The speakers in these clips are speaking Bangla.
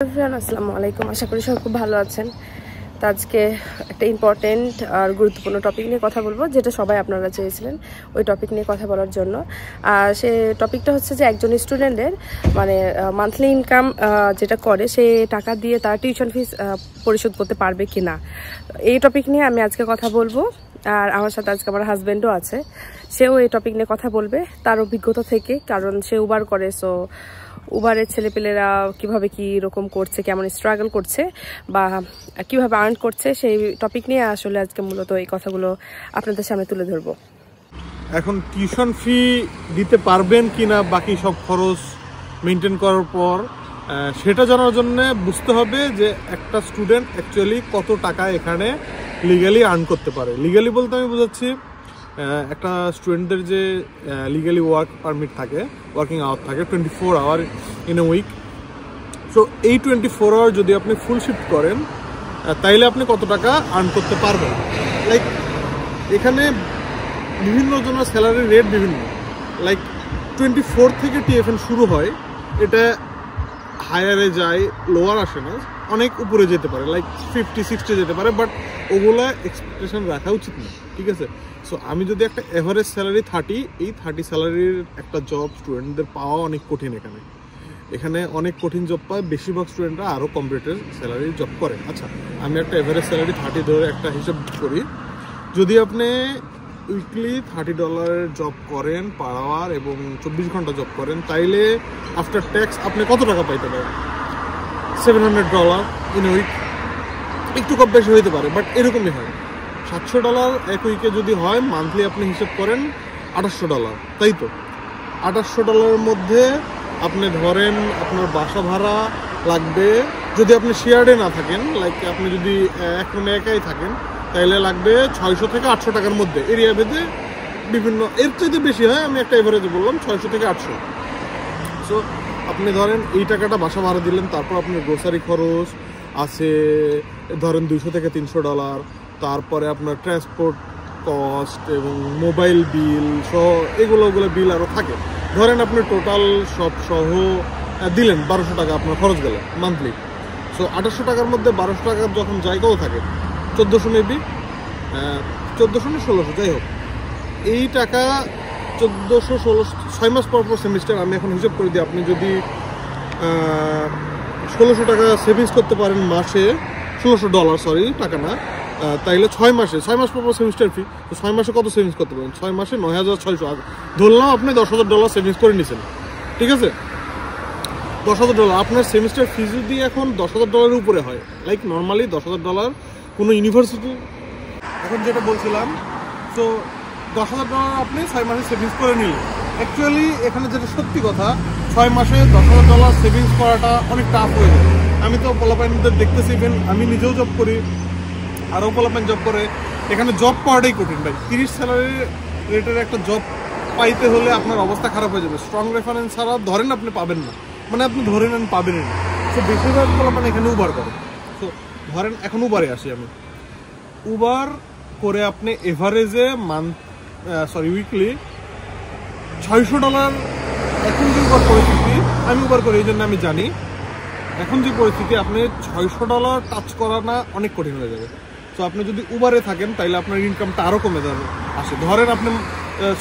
আসসালামু আলাইকুম। আশা করি সবাই খুব ভালো আছেন। তো আজকে একটা ইম্পর্টেন্ট আর গুরুত্বপূর্ণ টপিক নিয়ে কথা বলবো, যেটা সবাই আপনারা চেয়েছিলেন ওই টপিক নিয়ে কথা বলার জন্য। সে টপিকটা হচ্ছে যে একজন স্টুডেন্টের মানে মান্থলি ইনকাম যেটা করে সে টাকা দিয়ে তার টিউশন ফিস পরিশোধ করতে পারবে কি না, এই টপিক নিয়ে আমি আজকে কথা বলবো। আর আমার সাথে আজকে আমার হাজব্যান্ডও আছে, সেও এই টপিক নিয়ে কথা বলবে তার অভিজ্ঞতা থেকে, কারণ সে উবার করে। সো উবারের ছেলেপেলেরা কিভাবে কি রকম করছে, কেমন স্ট্রাগল করছে বা কিভাবে আর্ন করছে, সেই টপিক নিয়ে আসলে আজকে মূলত এই কথাগুলো আপনাদের সামনে তুলে ধরবো। এখন টিউশন ফি দিতে পারবেন কিনা বাকি সব খরচ মেনটেন করার পর সেটা জানার জন্য বুঝতে হবে যে একটা স্টুডেন্ট অ্যাকচুয়ালি কত টাকা এখানে লিগালি আর্ন করতে পারে। লিগালি বলতে আমি বোঝাচ্ছি একটা স্টুডেন্টদের যে লিগালি ওয়ার্ক পারমিট থাকে, ওয়ার্কিং আওয়ার থাকে 24 hour in a week. So এই 24 আওয়ার যদি আপনি ফুল শিফট করেন তাইলে আপনি কত টাকা আর্ন করতে পারবেন। লাইক এখানে বিভিন্ন জনের স্যালারি রেট বিভিন্ন, লাইক 24 থেকে টিএফএন শুরু হয়, এটা হায়ারে যায়, লোয়ার আসে না, অনেক উপরে যেতে পারে, লাইক 50-60 যেতে পারে, বাট ওগুলা এক্সপেকটেশন রাখা উচিত না, ঠিক আছে। সো আমি যদি একটা এভারেজ স্যালারি 30, এই 30 স্যালারির একটা জব স্টুডেন্টদের পাওয়া অনেক কঠিন। এখানে অনেক কঠিন জব পায়, বেশিরভাগ স্টুডেন্টরা আরও কম্পিউটার স্যালারি জব করে। আচ্ছা, আমি একটা এভারেজ স্যালারি 30 ধরে একটা হিসাব করি। যদি আপনি উইকলি $30 জব করেন পার আওয়ার এবং 24 ঘন্টা জব করেন, তাইলে আফটার ট্যাক্স আপনি কত টাকা পাইতে পারেন? $700 ইন উইক। একটু কম বেশি হইতে পারে, বাট এরকমই হয়। $700 এক উইকে যদি হয়, মান্থলি আপনি হিসেব করেন $2800, তাই তো। $2800 মধ্যে আপনি ধরেন আপনার বাসা ভাড়া লাগবে, যদি আপনি শেয়ার্ডে না থাকেন, লাইক আপনি যদি এক রুমে একাই থাকেন, তাইলে লাগবে 600 থেকে 800 টাকার মধ্যে। এরিয়া ভেদে বিভিন্ন, এর চাইতে বেশি হয়, আমি একটা এভারেজে বললাম 600 থেকে 800। সো আপনি ধরেন এই টাকাটা বাসা ভাড়া দিলেন, তারপর আপনার গ্রোসারি খরচ আছে ধরেন $200 থেকে $300, তারপরে আপনার ট্রান্সপোর্ট কস্ট এবং মোবাইল বিল সহ এগুলো বিল আরও থাকে। ধরেন আপনি টোটাল সব সহ দিলেন 1200 টাকা আপনার খরচ গেল মান্থলি। সো 2800 টাকার মধ্যে 1200 টাকার যখন জায়গাও থাকে 1400, মেবি 1400 না 1600, যাই হোক, এই টাকা 1400-1600 6 মাস পর সেমিস্টার। আমি এখন হিসাব করে দিই, আপনি যদি 1600 টাকা সেভিংস করতে পারেন মাসে, $1600 সরি, টাকা না, তাইলে 6 মাস পর সেমিস্টার ফি। তো 6 মাসে কত সেভিংস করতে পারেন? 6 মাসে 9600। ধরলাম আপনি $10,000 সেভিংস করে নিয়েছেন, ঠিক আছে। $10,000 আপনার সেমিস্টার ফি যদি এখন $10,000 উপরে হয়, লাইক নর্মালি $10,000 কোনো ইউনিভার্সিটি, এখন যেটা বলছিলাম, তো $10,000 আপনি 6 মাসে সেভিংস করে নিলেন। অ্যাকচুয়ালি এখানে যেটা সত্যি কথা, 6 মাসে $10,000 সেভিংস করাটা অনেক টাফ হয়ে যায়। আমি তো পোলাপাইনদের দেখতেছি, ইভেন আমি নিজেও জব করি, আরও পোলাপাইন জব করে। এখানে জব পাওয়াটাই কঠিন ভাই। 30 স্যালারি রেটের একটা জব পাইতে হলে আপনার অবস্থা খারাপ হয়ে যাবে। স্ট্রং রেফারেন্স ছাড়া ধরেন আপনি পাবেন না, মানে আপনি ধরে নেন পাবেনই না। তো বেশিরভাগ পোলাপাইন এখানে উবার করে। তো ধরেন এখন উবারে আসি আমি, উবার করে আপনি এভারেজে উইকলি $600। এখন যে উবার পরিস্থিতি, আমি উবার করি এই জন্য আমি জানি, এখন যে পরিস্থিতি আপনি $600 টাচ করা না অনেক কঠিন হয়ে যাবে। তো আপনি যদি উবারে থাকেন তাইলে আপনার ইনকামটা আরও কমে যাবে আসে। ধরেন আপনি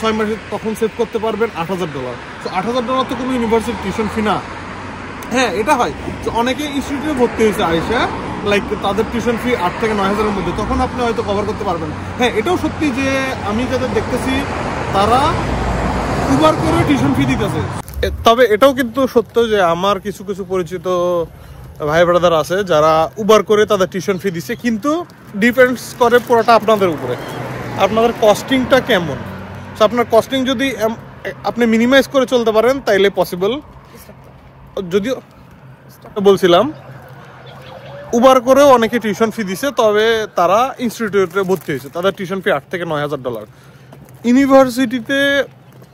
6 মাসে তখন সেভ করতে পারবেন $8,000। তো $8,000 তো কোনো ইউনিভার্সিটি টিউশন ফি না। হ্যাঁ, এটা হয়। তো অনেকে ইনস্টিটিউটে ভর্তি হয়েছে আইসা, লাইক তাদের টিউশন ফি 8 থেকে 9,000-এর মধ্যে, তখন আপনি হয়তো কভার করতে পারবেন। হ্যাঁ, এটাও সত্যি যে আমি যাদের দেখতেছি তারা উবার করে টিউশন ফি দিতেছে। তবে এটাও কিন্তু সত্য যে আমার কিছু পরিচিত ভাই ব্রাদার আছে যারা উবার করে তাদের টিউশন ফি দিচ্ছে, কিন্তু ডিপেন্ডস করে পুরোটা আপনাদের উপরে, আপনাদের কস্টিংটা কেমন। সো আপনার কস্টিং যদি আপনি মিনিমাইজ করে চলতে পারেন তাইলে পসিবল। যদিও বলছিলাম উবার করেও অনেকে টিউশন ফি দিছে, তবে তারা ইনস্টিটিউটে ভর্তি হয়েছে, তাদের টিউশন ফি $8,000 থেকে $9,000। ইউনিভার্সিটিতে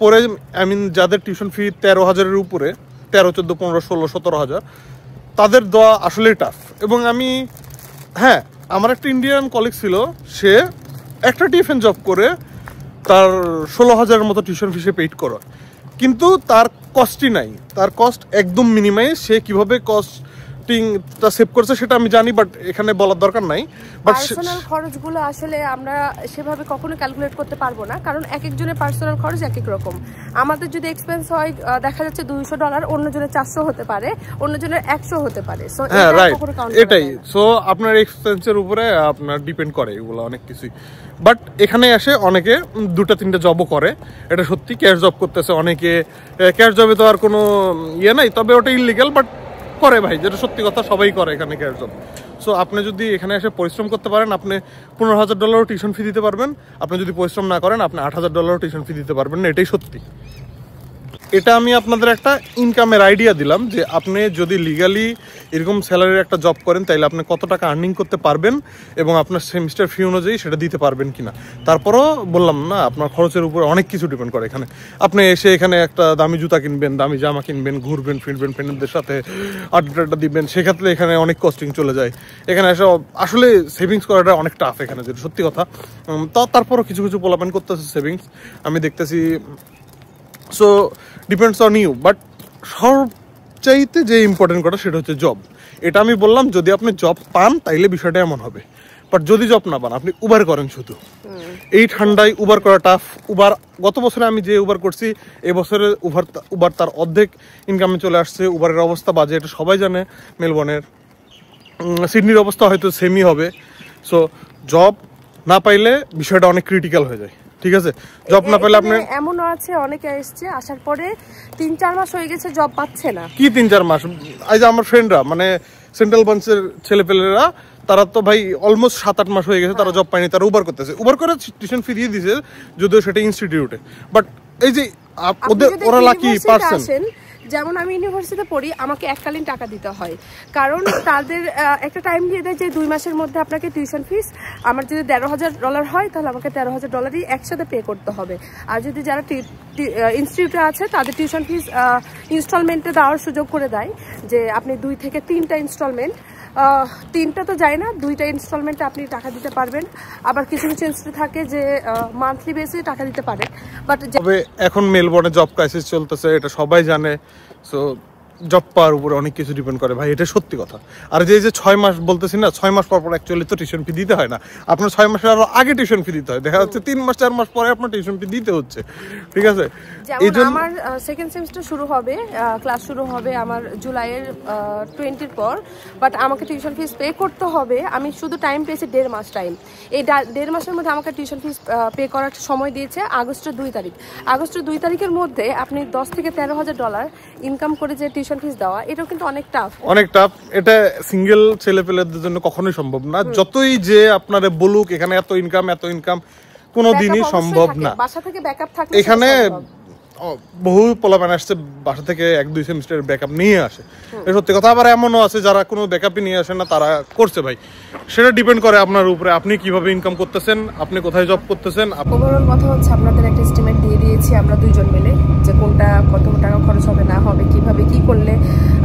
পরে যাদের টিউশন ফি 13,000-এর উপরে, 13, 14, 15, 16, 17,000, তাদের দেওয়া আসলেই টাফ। এবং হ্যাঁ, আমার একটা ইন্ডিয়ান কলিগ ছিল, সে একটা টিএফএন জব করে তার 16,000-এর মতো টিউশন ফি সে পেইড করে, কিন্তু তার কস্টই নাই, তার কস্ট একদম মিনিমাইজ। সে কীভাবে কস্ট কস্টিংটা সেভ করছে সেটা আমি জানি, বাট এখানে বলার দরকার নাই। বাট পার্সোনাল খরচগুলো আসলে আমরা সেভাবে কখনো ক্যালকুলেট করতে পারবো না, কারণ এক একজনের পার্সোনাল খরচ এক এক রকম। আমাদের যদি এক্সপেন্স হয় দেখা যাচ্ছে $200, অন্যজনের 400 হতে পারে, অন্যজনের 100 হতে পারে। সো হ্যাঁ রাইট, এটাই। সো আপনার এক্সপেন্সের উপরে আপনার ডিপেন্ড করে এগুলো অনেক কিছুই। বাট এখানে এসে অনেকে 2-3টা জবও করে, এটা সত্যি। ক্যাশ জব করতেছে অনেকে, ক্যাশ জবে তো আর কোনো ইয়ে নাই, তবে ওটা ইলিগাল, বাট করে ভাই, যেটা সত্যি কথা, সবাই করে এখানে ক্যাশ জব। সো আপনি যদি এখানে এসে পরিশ্রম করতে পারেন, আপনি $15,000 টিউশন ফি দিতে পারবেন। আপনি যদি পরিশ্রম না করেন, আপনি $8,000 টিউশন ফি দিতে পারবেন না, এটাই সত্যি। এটা আমি আপনাদের একটা ইনকামের আইডিয়া দিলাম যে আপনি যদি লিগালি এরকম স্যালারির একটা জব করেন তাহলে আপনি কত টাকা আর্নিং করতে পারবেন এবং আপনার সেমিস্টার ফি অনুযায়ী সেটা দিতে পারবেন কিনা। তারপরও বললাম না, আপনার খরচের উপরে অনেক কিছু ডিপেন্ড করে। এখানে আপনি এসে এখানে একটা দামি জুতা কিনবেন, দামি জামা কিনবেন, ঘুরবেন ফিরবেন, ফ্রেন্ডদের সাথে আড্ডাটা দিবেন, সেক্ষেত্রে এখানে অনেক কস্টিং চলে যায়। এখানে এসে আসলে সেভিংস করাটা অনেক টাফ এখানে, যেটা সত্যি কথা। তারপরও কিছু কিছু পোলাপেন করতেছে সেভিংস, আমি দেখতেছি। So depends on you. But সবচাইতে যে ইম্পর্টেন্ট কথা সেটা হচ্ছে জব। এটা আমি বললাম, যদি আপনি জব পান তাইলে বিষয়টা এমন হবে। বাট যদি জব না পান, আপনি উবার করেন শুধু, এই ঠান্ডায় উবার করা টাফ। উবার গত বছরে আমি যে উবার করছি, এই বছরে উবার তার অর্ধেক ইনকামে চলে আসছে। উবারের অবস্থা বাজে, এটা সবাই জানে। মেলবোর্নের, সিডনির অবস্থা হয়তো সেমই হবে। সো জব না পাইলে বিষয়টা অনেক ক্রিটিক্যাল হয়ে যায়, ঠিক আছে? জব না পেলে আপনি, এমনও আছে অনেকে এসছে আসার পরে 3-4 মাস হয়ে গেছে জব পাচ্ছে না। কি 3-4 মাস? এই যে আমার ফ্রেন্ডরা, মানে সেন্ট্রাল ব্রাঞ্চের ছেলেপেলেরা, তারা তো ভাই অলমোস্ট 7-8 মাস হয়ে গেছে তারা জব পায়নি, তারা উবার করতেছে। উবার করে টিউশন ফি দিয়ে দিছে, যদিও সেটা ইনস্টিটিউটে। বাট এই যে ওরা লাকি পারসন। যেমন আমি ইউনিভার্সিটিতে পড়ি, আমাকে এককালীন টাকা দিতে হয়, কারণ তাদের একটা টাইম দিয়ে দেয় যে 2 মাসের মধ্যে আপনাকে টিউশন ফিস, আমার যদি $13,000 হয় তাহলে আমাকে $13,000ই একসাথে পে করতে হবে। আর যদি যারা ইনস্টিটিউটে আছে তাদের টিউশন ফিস ইনস্টলমেন্টে দেওয়ার সুযোগ করে দেয়, যে আপনি 2 থেকে 3টা ইনস্টলমেন্ট, 3টা তো যায় না, 2টা ইনস্টলমেন্টে আপনি টাকা দিতে পারবেন। আবার কিছু কিছু ইনস্টিটিউট থাকে যে মান্থলি বেসে টাকা দিতে পারে। বাট এখন মেলবোর্নে জব ক্রাইসিস চলতেছে, এটা সবাই জানে। সো জব পাওয়ার উপরে অনেক কিছু ডিপেন্ড করে ভাই, এটা সত্যি কথা। আর যে 6 মাস বলতেছি না, 6 মাস পর পর অ্যাকচুয়ালি তো টিউশন ফি দিতে হয় না, আপনার 6 মাসের আরো আগে টিউশন ফি দিতে হয়। দেখা যাচ্ছে 3 মাস 4 মাস পরে আপনার টিউশন ফি দিতে হচ্ছে, ঠিক আছে? যেমন আমার সেকেন্ড সেমিস্টার শুরু হবে, ক্লাস শুরু হবে আমার জুলাইয়ের 20 পর, বাট আমাকে টিউশন ফিস পে করতে হবে। আমি শুধু টাইম পেয়েছি 1.5 মাস টাইম। এই 1.5 মাসের মধ্যে আমাকে টিউশন ফিস পে করার সময় দিয়েছে আগস্টের 2 তারিখ। আগস্টের 2 তারিখের মধ্যে আপনি $10,000 থেকে $13,000 ইনকাম করে যে টিউশন ফিস দেওয়া, এটাও কিন্তু অনেক টাফ, অনেক টাফ। এটা সিঙ্গেল ছেলেপেলেদের জন্য কখনোই সম্ভব না। যতই যে আপনারে বলুক এখানে এত ইনকাম, কোনোদিনই সম্ভব না। বাসা থেকে ব্যাকআপ থাকলে এখানে বহু পোলাপান আসছে বাসা থেকে 1-2 সেমিস্টারের ব্যাকআপ নিয়ে আসে, সত্যি কথা। আবার এমনও আছে যারা কোনো ব্যাকআপই নিয়ে আসে না, তারা করছে ভাই। সেটা ডিপেন্ড করে আপনার উপরে, আপনি কিভাবে ইনকাম করতেছেন, আপনি কোথায় জব করতেছেন। ওভারঅল কথা হচ্ছে আপনাদের একটা এস্টিমেট দিয়ে দিয়েছি আমরা 2 জন মিলে, যে কোনটা কত টাকা খরচ হবে না হবে, কিভাবে কি করলে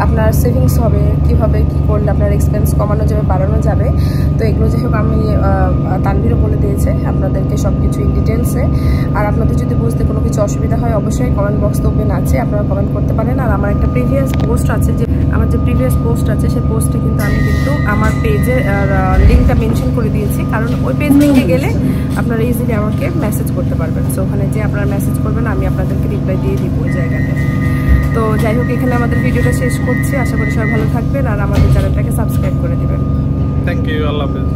আপনার সেভিংস হবে, কিভাবে কি করলে আপনার এক্সপেন্স কমানো যাবে, বাড়ানো যাবে। তো এগুলো যাই হোক আমি তানভীরও বলে দিয়েছে আপনাদেরকে সব কিছু ইন ডিটেলসে। আর আপনাদের যদি বুঝতে কোনো কিছু অসুবিধা হয় অবশ্যই কমেন্ট বক্স তো ওপেন আছে, আপনারা কমেন্ট করতে পারেন। আর আমার একটা প্রিভিয়াস পোস্ট আছে, যে আমার যে প্রিভিয়াস পোস্ট আছে সেই পোস্টে কিন্তু আমি আমার পেজে লিঙ্কটা মেনশন করে দিয়েছি, কারণ ওই পেজ লিঙ্কে গেলে আপনারা ইজিলি আমাকে মেসেজ করতে পারবেন। সো ওখানে যে আপনারা মেসেজ করবেন আমি আপনাদেরকে রিপ্লাই দিয়ে দিব ওই জায়গাতে। তো যাই হোক, এখানে আমাদের ভিডিওটা শেষ করছি। আশা করি সবাই ভালো থাকবেন আর আমাদের চ্যানেলটাকে সাবস্ক্রাইব করে দেবেন। থ্যাংক ইউ, আল্লাহ হাফেজ।